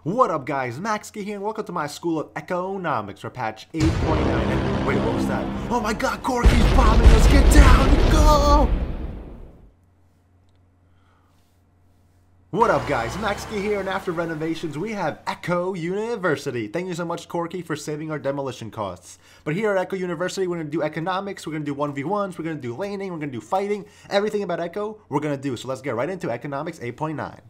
What up guys, Maxki here and welcome to my school of Ekkonomics for patch 8.9. And wait, what was that? Oh my god, Corky's bombing us! Get down! Go! What up guys, Maxki here, and after renovations we have Ekko University. Thank you so much Corky for saving our demolition costs. But here at Ekko University we're going to do economics, we're going to do 1v1s, we're going to do laning, we're going to do fighting. Everything about Ekko we're going to do. So let's get right into Ekkonomics 8.9.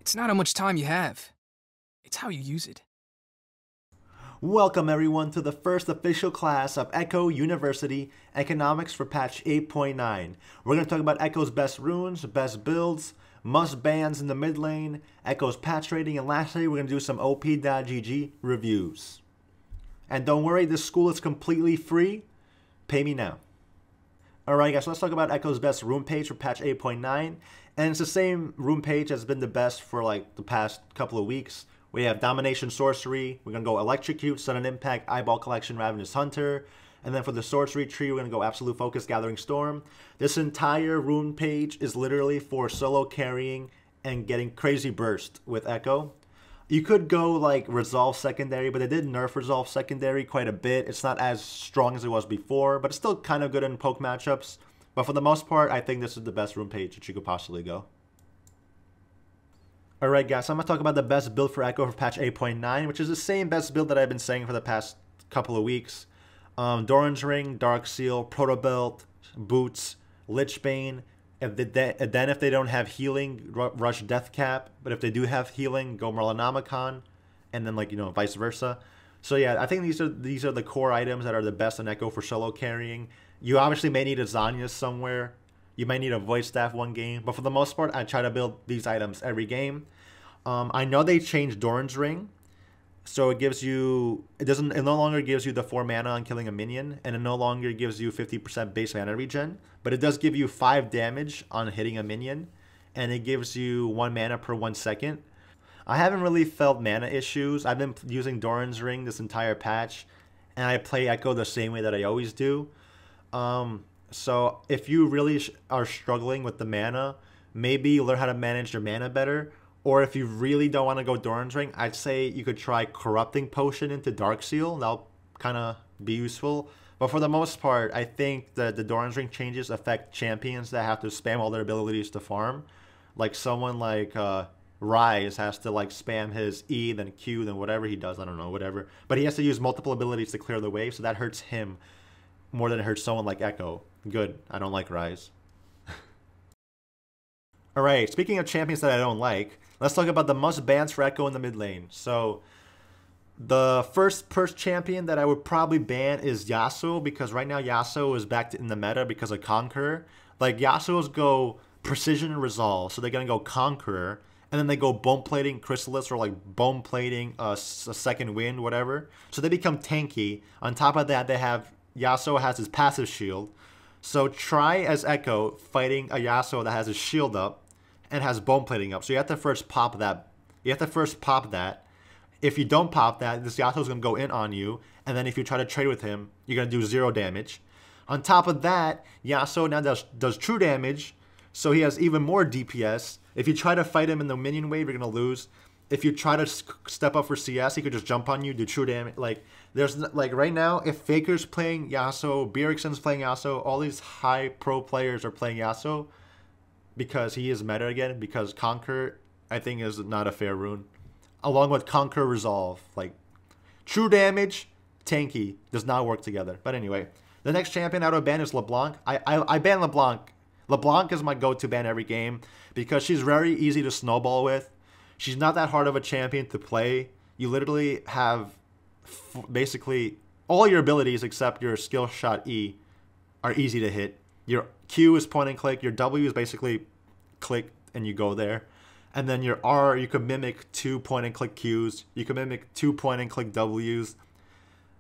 It's not how much time you have. It's how you use it. Welcome everyone to the first official class of Ekko University Economics for patch 8.9. We're going to talk about Ekko's best runes, best builds, must bans in the mid lane, Ekko's patch rating, and lastly we're going to do some op.gg reviews. And don't worry, this school is completely free. Pay me now. Alright guys, so let's talk about Ekko's best rune page for patch 8.9. And it's the same rune page that's been the best for like the past couple of weeks. We have Domination Sorcery, we're going to go Electrocute, Sudden Impact, Eyeball Collection, Ravenous Hunter. And then for the Sorcery tree, we're going to go Absolute Focus, Gathering Storm. This entire rune page is literally for solo carrying and getting crazy burst with Ekko. You could go like Resolve Secondary, but they did nerf Resolve Secondary quite a bit. It's not as strong as it was before, but it's still kind of good in poke matchups. But for the most part, I think this is the best rune page that you could possibly go. Alright guys, so I'm going to talk about the best build for Ekko for patch 8.9, which is the same best build that I've been saying for the past couple of weeks. Doran's Ring, Dark Seal, Proto Belt, Boots, Lichbane. If they don't have healing, rush Death Cap. But if they do have healing, go Merlinomicon. And then vice versa. So yeah, I think these are the core items that are the best in Ekko for solo carrying. You obviously may need a Zanya somewhere. You might need a Void Staff one game. But for the most part, I try to build these items every game. I know they changed Doran's Ring. So it gives you, it no longer gives you the 4 mana on killing a minion. And it no longer gives you 50% base mana regen. But it does give you 5 damage on hitting a minion. And it gives you 1 mana per 1 second. I haven't really felt mana issues. I've been using Doran's Ring this entire patch. And I play Ekko the same way that I always do. So if you really are struggling with the mana, maybe learn how to manage your mana better. Or if you really don't want to go Doran's Ring, I'd say you could try Corrupting Potion into Dark Seal. That'll kind of be useful. But for the most part, I think that the Doran's Ring changes affect champions that have to spam all their abilities to farm. Like someone like Rise has to spam his E, then Q, then whatever he does. I don't know, whatever. But he has to use multiple abilities to clear the wave, so that hurts him more than it hurts someone like Ekko. Good. I don't like Rise. Alright, speaking of champions that I don't like, let's talk about the must bans for Ekko in the mid lane. So, the first champion that I would probably ban is Yasuo, because right now Yasuo is back in the meta because of Conqueror. Like, Yasuo's go Precision and Resolve, so they're going to go Conqueror, and then they go Bone Plating Chrysalis, or Bone Plating a Second Wind, whatever. So they become tanky. On top of that, they have Yasuo has his passive shield. So try as Ekko fighting a Yasuo that has his shield up and has bone plating up. So you have to first pop that. If you don't pop that, this Yasuo is going to go in on you. And then if you try to trade with him, you're going to do 0 damage. On top of that, Yasuo now does true damage. So he has even more DPS. If you try to fight him in the minion wave, you're going to lose. If you try to step up for CS, he could just jump on you, do true damage. There's right now, if Faker's playing Yasuo, Bjergsen's playing Yasuo, all these high pro players are playing Yasuo because he is meta again. Because Conquer, I think, is not a fair rune. Along with Conquer Resolve, true damage, tanky does not work together. But anyway, the next champion I would ban is LeBlanc. I ban LeBlanc. LeBlanc is my go-to ban every game because she's very easy to snowball with. She's not that hard of a champion to play. You literally have basically all your abilities except your skill shot E are easy to hit. Your Q is point and click. Your W is basically click and you go there. And then your R, you can mimic 2 point and click Qs. You can mimic 2 point and click Ws.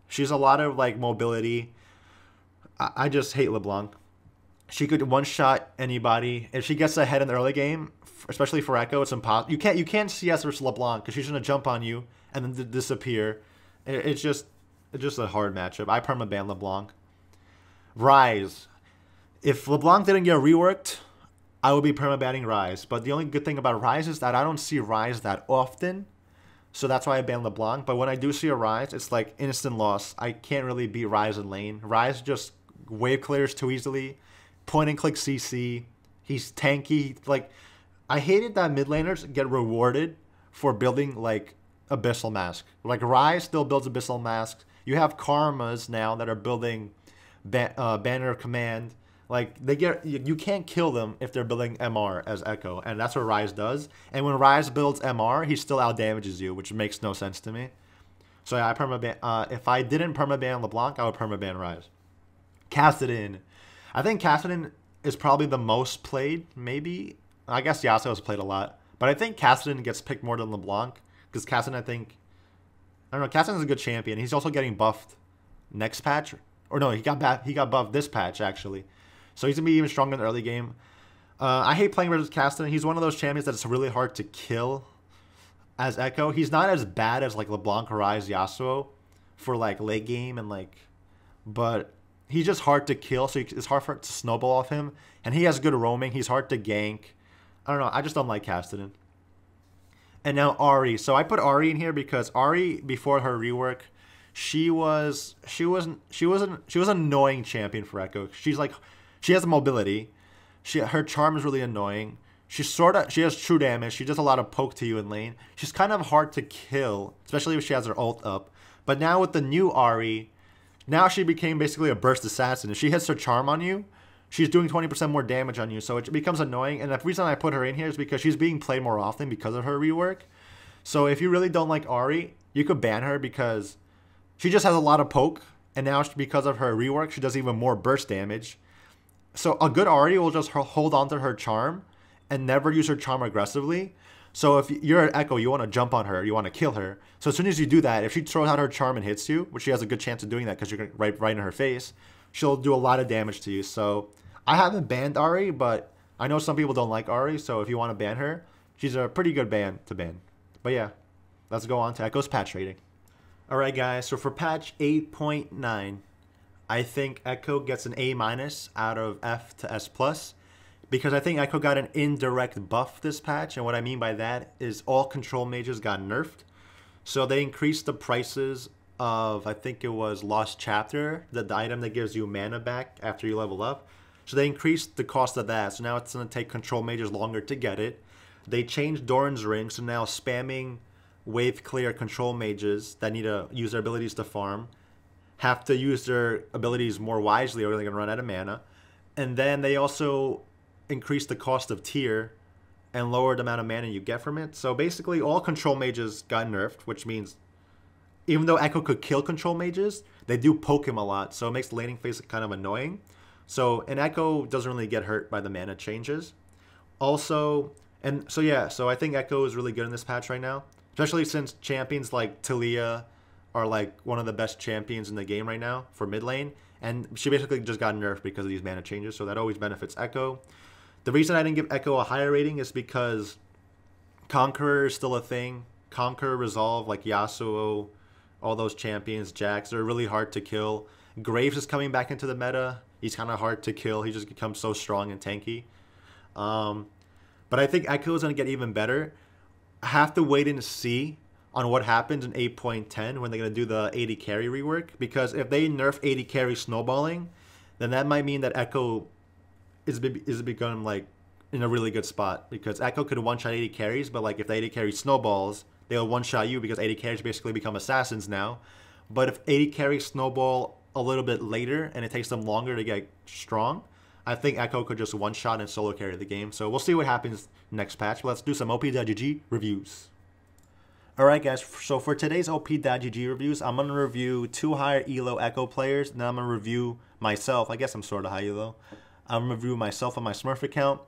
She's a lot of mobility. I just hate LeBlanc. She could one-shot anybody. If she gets ahead in the early game, especially for Ekko, it's impossible. You can't CS versus LeBlanc because she's gonna jump on you and then disappear. It's just a hard matchup. I perma-ban LeBlanc. Rise. If LeBlanc didn't get reworked, I would be perma-banning Rise. But the only good thing about Rise is that I don't see Rise that often. So that's why I ban LeBlanc. But when I do see a Rise, it's like instant loss. I can't really beat Rise in lane. Rise just wave clears too easily. Point and click CC. He's tanky. Like, I hated that mid laners get rewarded for building like Abyssal Mask. Like Rise still builds Abyssal Masks. You have Karmas now that are building Banner of Command. Like they get, you can't kill them if they're building MR as Ekko, and that's what Rise does. And when Rise builds MR, he still out damages you, which makes no sense to me. So yeah, I permaban. If I didn't permaban LeBlanc, I would permaban Rise. Kassadin. I think Kassadin is probably the most played. Maybe I guess Yasuo's played a lot, but I think Kassadin gets picked more than LeBlanc because Kassadin, I don't know. Kassadin's a good champion. He's also getting buffed next patch, or no, he got buffed this patch actually. So he's going to be even stronger in the early game. I hate playing versus Kassadin. He's one of those champions that's really hard to kill as Ekko. He's not as bad as like LeBlanc, Rise, Yasuo for like late game and like, but he's just hard to kill. So it's hard for it to snowball off him. And he has good roaming. He's hard to gank. I don't know. I just don't like Kassadin. And now Ahri. So I put Ahri in here because Ahri, before her rework, she was an annoying champion for Ekko. She has mobility. Her charm is really annoying. She has true damage. She does a lot of poke to you in lane. She's kind of hard to kill, especially if she has her ult up. But now with the new Ahri, now she became basically a burst assassin. If she hits her charm on you, she's doing 20% more damage on you. So it becomes annoying. And the reason I put her in here is because she's being played more often because of her rework. So if you really don't like Ahri, you could ban her because she just has a lot of poke. And now because of her rework, she does even more burst damage. So a good Ahri will just hold on to her charm and never use her charm aggressively. So if you're an Ekko, you want to jump on her, you want to kill her. So as soon as you do that, if she throws out her charm and hits you, which she has a good chance of doing that because you're right in her face, she'll do a lot of damage to you. So I haven't banned Ahri, but I know some people don't like Ahri. So if you want to ban her, she's a pretty good ban to ban. But yeah, let's go on to Ekko's patch rating. All right, guys. So for patch 8.9, I think Ekko gets an A- out of F to S+, because I think Ekko got an indirect buff this patch, and what I mean by that is all control mages got nerfed. So they increased the prices of, I think it was Lost Chapter, the item that gives you mana back after you level up. So they increased the cost of that, so now it's going to take control mages longer to get it. They changed Doran's Ring, so now spamming wave clear control mages that need to use their abilities to farm have to use their abilities more wisely or they're going to run out of mana. And then they also increased the cost of tier and lowered the amount of mana you get from it. So basically all control mages got nerfed, which means even though Ekko could kill control mages, they do poke him a lot. So it makes the laning phase kind of annoying. So, and Ekko doesn't really get hurt by the mana changes. Also, and so yeah, so I think Ekko is really good in this patch right now, especially since champions like Talia are like one of the best champions in the game right now for mid lane. And she basically just got nerfed because of these mana changes, so that always benefits Ekko. The reason I didn't give Ekko a higher rating is because Conqueror is still a thing. Conquer, Resolve, like Yasuo, all those champions, Jax, they're really hard to kill. Graves is coming back into the meta. He's kind of hard to kill. He just becomes so strong and tanky. But I think Ekko is going to get even better. I have to wait and see on what happens in 8.10 when they're going to do the 80 carry rework. Because if they nerf 80 carry snowballing, then that might mean that Ekko is become like in a really good spot. Because Ekko could one-shot 80 carries, but like if the 80 carry snowballs, they'll one-shot you because 80 carries basically become assassins now. But if 80 carries snowball a little bit later and it takes them longer to get strong, I think Ekko could just one-shot and solo carry the game. So we'll see what happens next patch. But let's do some OP.GG reviews. Alright guys, so for today's OP.GG reviews, I'm going to review 2 high-elo Ekko players, and then I'm going to review myself. I guess I'm sort of high-elo. I'm going to review myself on my Smurf account.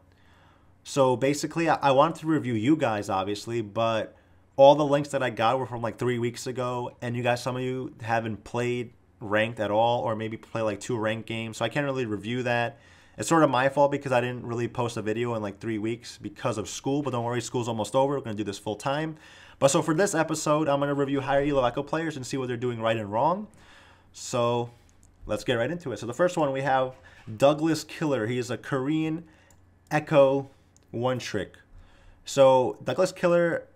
So basically, I wanted to review you guys, obviously, but all the links that I got were from like 3 weeks ago, and you guys, some of you haven't played ranked at all, or maybe play like 2 ranked games, so I can't really review that. It's sort of my fault because I didn't really post a video in like 3 weeks because of school, but don't worry, school's almost over. We're going to do this full time. But so for this episode, I'm going to review higher-elo Ekko players and see what they're doing right and wrong. So let's get right into it. So the first one we have Douglas Killer. He is a Korean Ekko one-trick. So Douglas Killer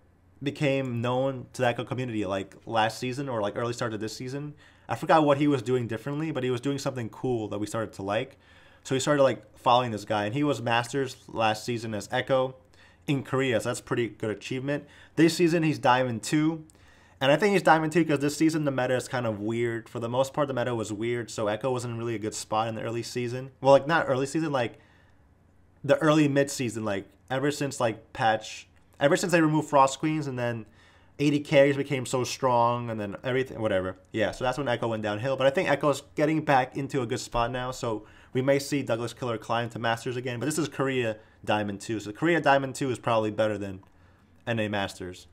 became known to the Ekko community like last season or like early start of this season. I forgot what he was doing differently, but he was doing something cool that we started to like. So we started like following this guy, and he was Masters last season as Ekko in Korea. So that's pretty good achievement. This season he's Diamond 2. And I think he's Diamond 2 because this season the meta is kind of weird. For the most part, the meta was weird, so Ekko wasn't really a good spot in the early season. Well, like not early season, like the early mid-season, like ever since they removed Frost Queens, and then 80 carries became so strong, and then everything, whatever. Yeah, so that's when Ekko went downhill. But I think Ekko's getting back into a good spot now, so we may see Douglas Killer climb to Masters again. But this is Korea Diamond 2, so Korea Diamond 2 is probably better than NA Masters.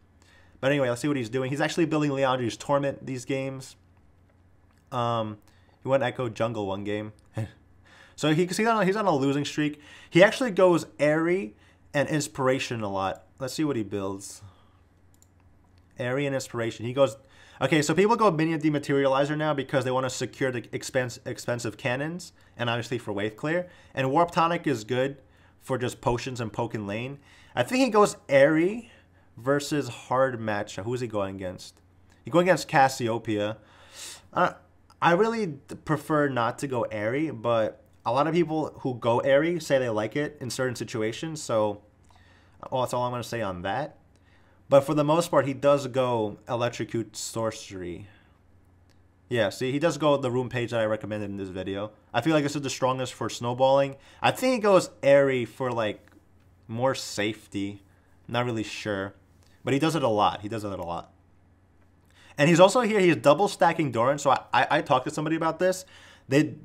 But anyway, let's see what he's doing. He's actually building Leandri's Torment these games. He went Ekko Jungle one game. So he's on a losing streak. He actually goes Airy and Inspiration a lot. Let's see what he builds. Airy and Inspiration. He goes... Okay, so people go Minion Dematerializer now because they want to secure the expensive cannons. And obviously for Wave Clear. And Warp Tonic is good for just potions and poke in lane. I think he goes Airy versus hard match. Who is he going against? He's going against Cassiopeia. I really prefer not to go Airy, but a lot of people who go Airy say they like it in certain situations. So, well, that's all I'm going to say on that. But for the most part, he does go Electrocute Sorcery. Yeah, see, he does go the room page that I recommended in this video. I feel like this is the strongest for snowballing. I think he goes Airy for, like, more safety. Not really sure. But he does it a lot. And he's also here. He's double stacking Doran. So I talked to somebody about this.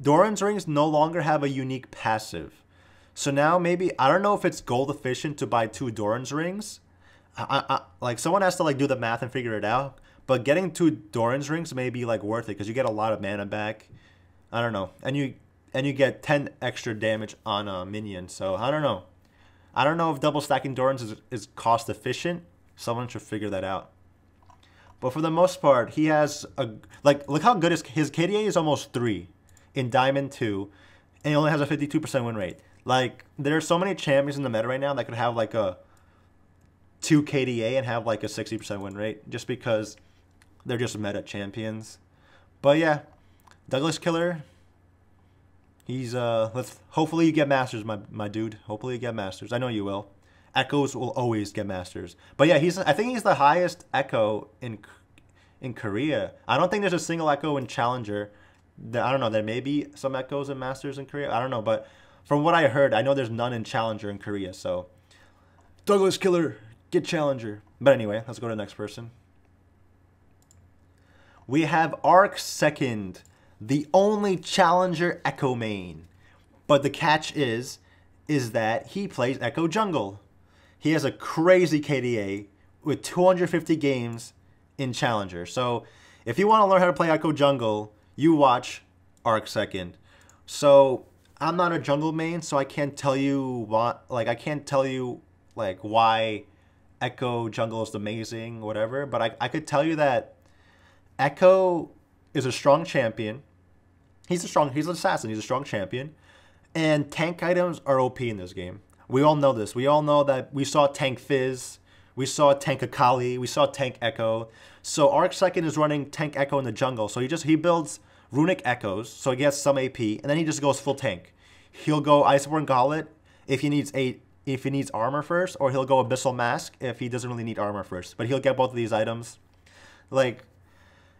Doran's rings no longer have a unique passive. So now maybe, I don't know if it's gold efficient to buy 2 Doran's rings. Like someone has to like do the math and figure it out. But getting 2 Doran's rings may be like worth it because you get a lot of mana back. I don't know. And you get 10 extra damage on a minion. So I don't know. I don't know if double stacking Doran's is cost efficient. Someone should figure that out. But for the most part, he has a... Like, look how good his KDA is almost 3 in Diamond 2. And he only has a 52% win rate. Like, there are so many champions in the meta right now that could have, like, a 2 KDA and have, like, a 60% win rate. Just because they're just meta champions. But, yeah. Douglas Killer... He's, hopefully you get Masters, my dude. Hopefully you get Masters. I know you will. Echoes will always get Masters. But yeah, I think he's the highest Ekko in Korea. I don't think there's a single Ekko in Challenger. I don't know. There may be some Echoes in Masters in Korea. I don't know. But from what I heard, I know there's none in Challenger in Korea. So, Douglas Killer, get Challenger. But anyway, let's go to the next person. We have Arc Second, the only Challenger Ekko main. But the catch is that he plays Ekko Jungle. He has a crazy KDA with 250 games in Challenger. So if you want to learn how to play Ekko Jungle, you watch Arc Second. So I'm not a jungle main, so I can't tell you why Ekko Jungle is amazing, whatever. But I could tell you that Ekko is a strong champion. He's an assassin. He's a strong champion. And tank items are OP in this game. We all know this. We all know that we saw Tank Fizz, we saw Tank Akali, we saw Tank Ekko. So Arc Second is running Tank Ekko in the jungle. So he builds Runic Echoes, so he gets some AP, and then he just goes full tank. He'll go Iceborne Gauntlet if he needs armor first, or he'll go Abyssal Mask if he doesn't really need armor first. But he'll get both of these items. Like,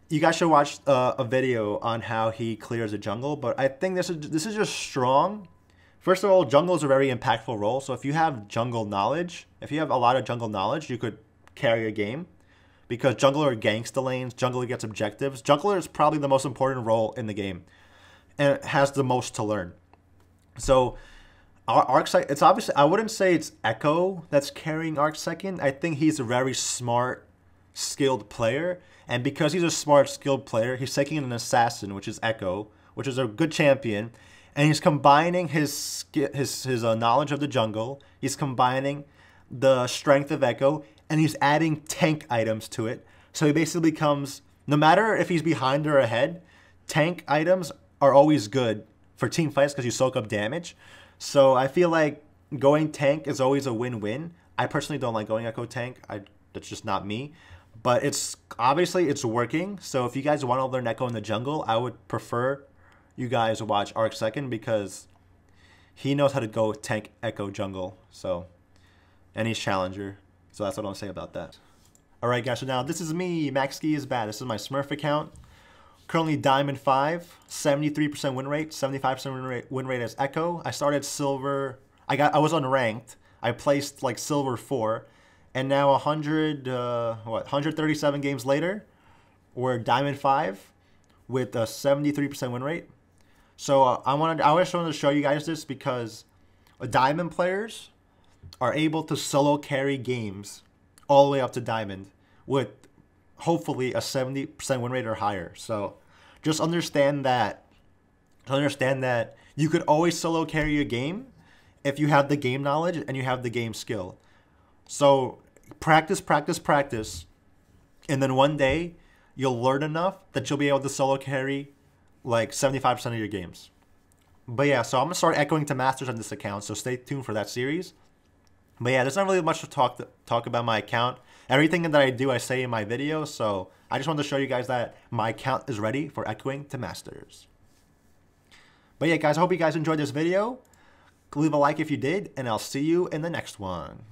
you guys should watch a video on how he clears a jungle. But I think this is just strong. First of all, jungle is a very impactful role. So if you have jungle knowledge, if you have a lot of jungle knowledge, you could carry a game. Because jungler ganks the lanes, jungler gets objectives. Jungler is probably the most important role in the game. And it has the most to learn. So Arc Second, it's obviously, I wouldn't say it's Ekko that's carrying Arc Second. I think he's a very smart, skilled player. And because he's a smart, skilled player, he's taking an assassin, which is Ekko, which is a good champion. And he's combining his knowledge of the jungle. He's combining the strength of Ekko. And he's adding tank items to it. So he basically becomes, no matter if he's behind or ahead, tank items are always good for team fights because you soak up damage. So I feel like going tank is always a win-win. I personally don't like going Ekko tank. That's just not me. But it's obviously it's working. So if you guys want to learn Ekko in the jungle, I would prefer you guys watch Arc Second because he knows how to go tank Ekko jungle. So, and he's challenger. So that's what I'll say about that. All right, guys. So now this is me. Max Ski is bad. This is my Smurf account. Currently Diamond 5, 73% win rate, 75% win rate as Ekko. I started silver. I was unranked. I placed like silver 4, and now 137 games later, we're Diamond 5 with a 73% win rate. So I just wanted to show you guys this because Diamond players are able to solo carry games all the way up to Diamond with hopefully a 70% win rate or higher. So just understand that you could always solo carry a game if you have the game knowledge and you have the game skill. So practice, and then one day you'll learn enough that you'll be able to solo carry like 75% of your games. But yeah, so I'm gonna start echoing to masters on this account, so stay tuned for that series. But yeah, there's not really much to talk about my account. Everything that I do, I say in my video, so I just wanted to show you guys that my account is ready for echoing to masters. But yeah, guys, I hope you guys enjoyed this video. Leave a like if you did, and I'll see you in the next one.